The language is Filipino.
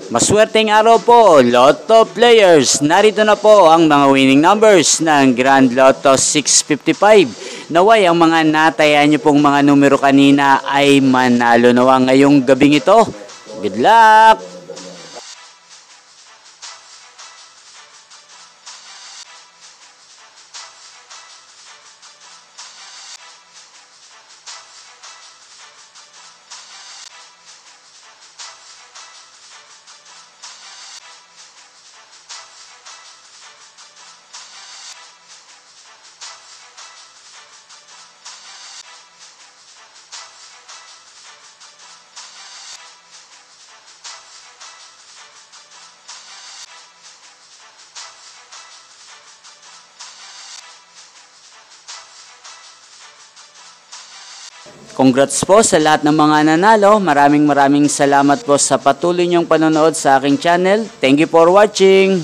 Maswerteng araw po, Lotto players. Narito na po ang mga winning numbers ng Grand Lotto 655. Naway ang mga natayan nyo pong mga numero kanina ay manalo nawa ngayong gabing ito. Good luck! Congrats po sa lahat ng mga nanalo. Maraming salamat po sa patuloy niyong panonood sa aking channel. Thank you for watching.